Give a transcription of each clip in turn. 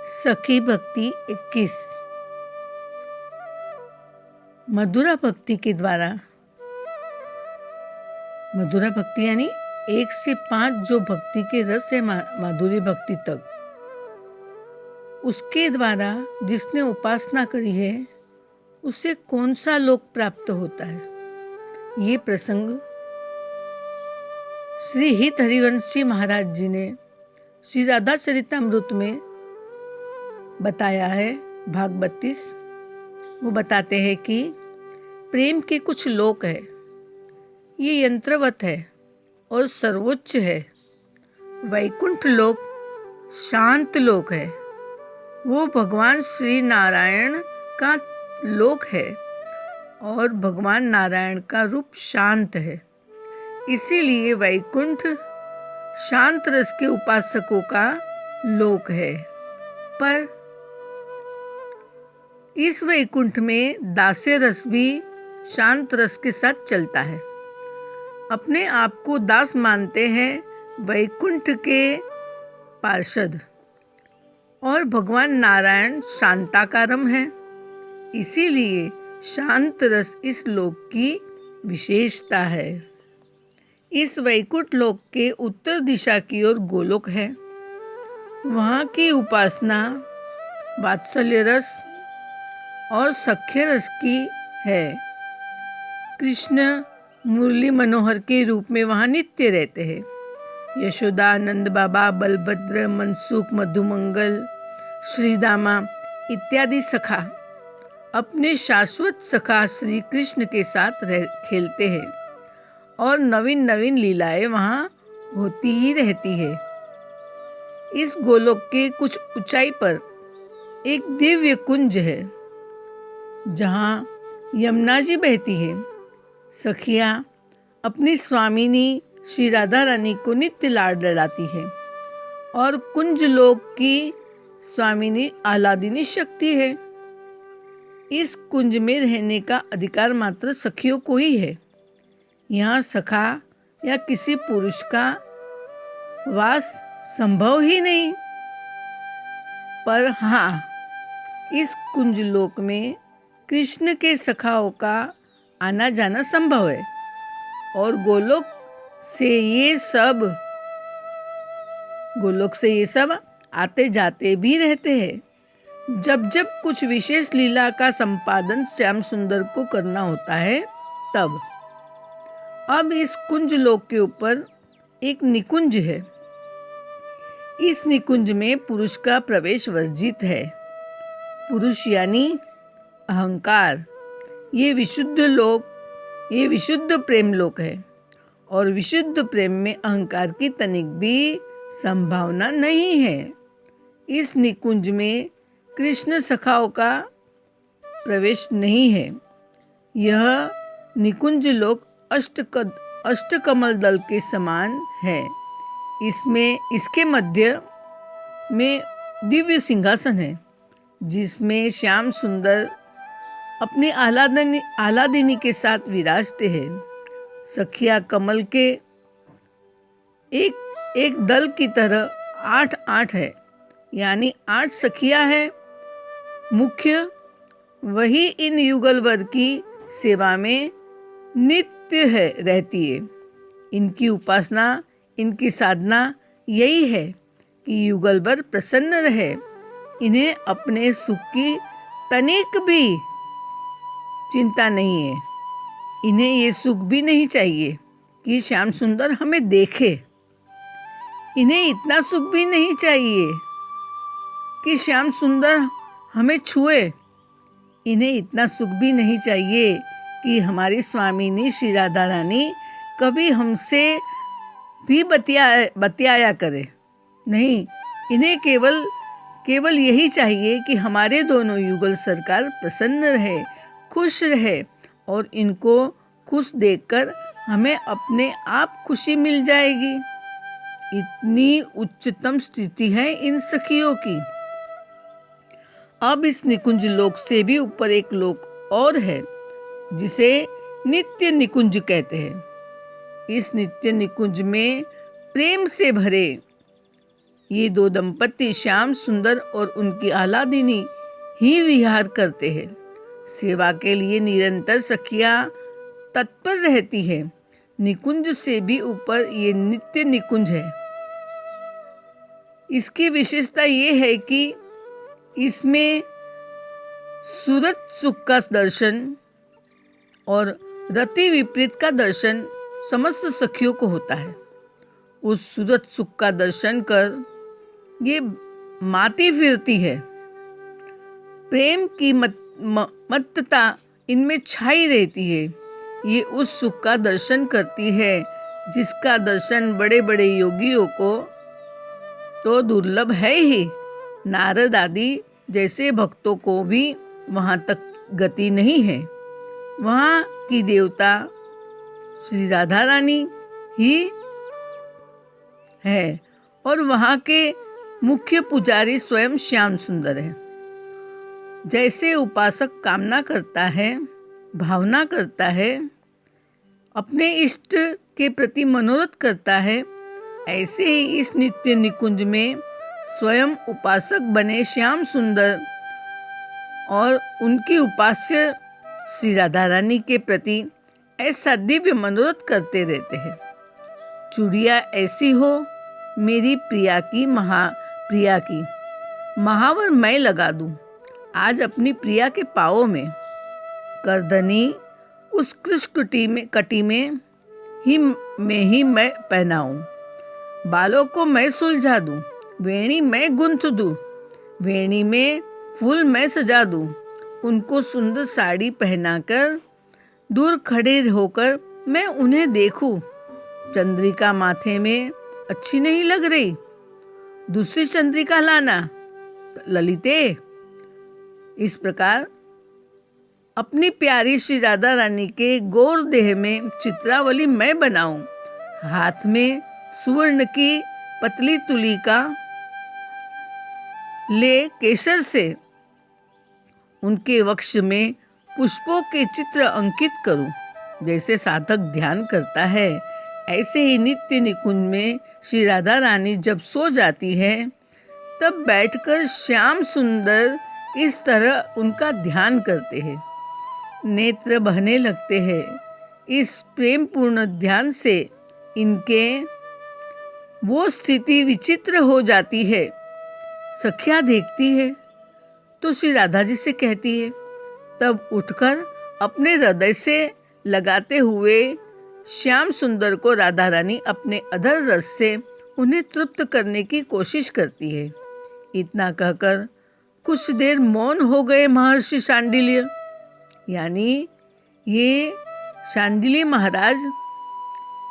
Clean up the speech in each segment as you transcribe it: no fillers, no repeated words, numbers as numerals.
सखी भक्ति 21। मधुरा भक्ति के द्वारा, मधुरा भक्ति यानी 1 से 5 जो भक्ति के रस है माधुरी भक्ति तक, उसके द्वारा जिसने उपासना करी है उसे कौन सा लोक प्राप्त होता है। ये प्रसंग श्री हित हरिवंश जी महाराज जी ने श्री राधा चरितमृत में बताया है। भाग 32 वो बताते हैं कि प्रेम के कुछ लोक है, ये यंत्रवत है और सर्वोच्च है। वैकुंठ लोक शांत लोक है, वो भगवान श्री नारायण का लोक है और भगवान नारायण का रूप शांत है। इसीलिए वैकुंठ शांत रस के उपासकों का लोक है। पर इस वैकुंठ में दास्य रस भी शांत रस के साथ चलता है। अपने आप को दास मानते हैं वैकुंठ के पार्षद, और भगवान नारायण शांताकारम है। इसीलिए शांत रस इस लोक की विशेषता है। इस वैकुंठ लोक के उत्तर दिशा की ओर गोलोक है। वहाँ की उपासना वात्सल्य रस और सख्य रस की है। कृष्ण मुरली मनोहर के रूप में वहाँ नित्य रहते हैं। यशोदा, नंद बाबा, बलभद्र, मनसुख, मधुमंगल, श्रीदामा इत्यादि सखा अपने शाश्वत सखा श्री कृष्ण के साथ खेलते हैं और नवीन नवीन लीलाएं वहाँ होती ही रहती है। इस गोलोक के कुछ ऊंचाई पर एक दिव्य कुंज है, जहाँ यमुना जी बहती है। सखियाँ अपनी स्वामिनी श्री राधा रानी को नित्य लाड लड़ाती है और कुंज लोक की स्वामिनी आह्लादिनी शक्ति है। इस कुंज में रहने का अधिकार मात्र सखियों को ही है। यहाँ सखा या किसी पुरुष का वास संभव ही नहीं। पर हाँ, इस कुंज लोक में कृष्ण के सखाओं का आना जाना संभव है और गोलोक से ये सब आते जाते भी रहते हैं। जब जब कुछ विशेष लीला का संपादन श्याम सुंदर को करना होता है तब। अब इस कुंज लोक के ऊपर एक निकुंज है। इस निकुंज में पुरुष का प्रवेश वर्जित है। पुरुष यानी अहंकार। ये विशुद्ध प्रेम लोक है और विशुद्ध प्रेम में अहंकार की तनिक भी संभावना नहीं है। इस निकुंज में कृष्ण सखाओं का प्रवेश नहीं है। यह निकुंज लोक अष्टकमल दल के समान है। इसके मध्य में दिव्य सिंहासन है, जिसमें श्याम सुंदर अपनी आह्लादिनी के साथ विराजते हैं। सखिया कमल के एक दल की तरह 8 है, यानी 8 सखिया है। मुख्य वही इन युगल वर्ग की सेवा में नित्य रहती है। इनकी उपासना, इनकी साधना यही है कि युगल वर्ग प्रसन्न रहे। इन्हें अपने सुख की तनिक भी चिंता नहीं है। इन्हें ये सुख भी नहीं चाहिए कि श्याम सुंदर हमें देखे। इन्हें इतना सुख भी नहीं चाहिए कि श्याम सुंदर हमें छुए। इन्हें इतना सुख भी नहीं चाहिए कि हमारी स्वामिनी श्री राधा रानी कभी हमसे भी बतियाया करे। नहीं, इन्हें केवल यही चाहिए कि हमारे दोनों युगल सरकार प्रसन्न रहे, खुश रहे, और इनको खुश देखकर हमें अपने आप खुशी मिल जाएगी। इतनी उच्चतम स्थिति है इन सखियों की। अब इस निकुंज लोक से भी ऊपर एक लोक और है, जिसे नित्य निकुंज कहते हैं। इस नित्य निकुंज में प्रेम से भरे ये दो दंपति श्याम सुंदर और उनकी आह्लादिनी ही विहार करते हैं। सेवा के लिए निरंतर सखियां तत्पर रहती है। निकुंज से भी ऊपर ये नित्य निकुंज है। इसकी विशेषता ये है कि इसमें सूरत सुख का दर्शन और रति विपरीत का दर्शन समस्त सखियों को होता है। उस सूरत सुख का दर्शन कर ये माती फिरती है। प्रेम की मत्तता इनमें छाई रहती है। ये उस सुख का दर्शन करती है जिसका दर्शन बड़े बड़े योगियों को तो दुर्लभ है ही। नारद आदि जैसे भक्तों को भी वहाँ तक गति नहीं है। वहाँ की देवता श्री राधा रानी ही है और वहाँ के मुख्य पुजारी स्वयं श्याम सुंदर है। जैसे उपासक कामना करता है, भावना करता है, अपने इष्ट के प्रति मनोरथ करता है, ऐसे ही इस नित्य निकुंज में स्वयं उपासक बने श्याम सुंदर और उनकी उपास्य श्री राधा रानी के प्रति ऐसा दिव्य मनोरथ करते रहते हैं। चूड़िया ऐसी हो मेरी प्रिया की महावर मैं लगा दूं आज अपनी प्रिया के पाँवों में। करधनी उस कृष्ण कटी में ही मैं पहनाऊं। बालों को मैं सुलझा दूं, वेणी मैं गुंथ दूं, वेणी में फूल मैं सजा दूं। उनको सुंदर साड़ी पहनाकर दूर खड़े होकर मैं उन्हें देखूं। चंद्रिका माथे में अच्छी नहीं लग रही, दूसरी चंद्रिका लाना ललिते। इस प्रकार अपनी प्यारी श्री राधा रानी के गौर देह में चित्रावली मैं बनाऊं। हाथ में सुवर्ण की पतली तुलिका ले केसर से उनके वक्ष में पुष्पों के चित्र अंकित करूं। जैसे साधक ध्यान करता है, ऐसे ही नित्य निकुंज में श्री राधा रानी जब सो जाती है तब बैठकर श्याम सुंदर इस तरह उनका ध्यान करते हैं। नेत्र बहने लगते हैं। इस प्रेम पूर्ण ध्यान से इनके वो स्थिति विचित्र हो जाती है। सखिया देखती है तो श्री राधा जी से कहती है, तब उठकर अपने हृदय से लगाते हुए श्याम सुंदर को राधा रानी अपने अधर रस से उन्हें तृप्त करने की कोशिश करती है। इतना कहकर कुछ देर मौन हो गए महर्षि शांडिल्य। यानी ये शांडिल्य महाराज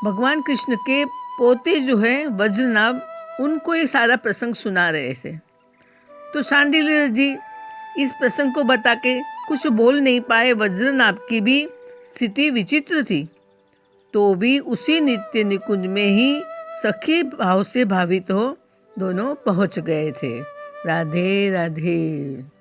भगवान कृष्ण के पोते जो है वज्रनाभ, उनको ये सारा प्रसंग सुना रहे थे। तो शांडिल्य जी इस प्रसंग को बता के कुछ बोल नहीं पाए। वज्रनाभ की भी स्थिति विचित्र थी, तो भी उसी नित्य निकुंज में ही सखी भाव से भावित हो दोनों पहुंच गए थे। राधे राधे।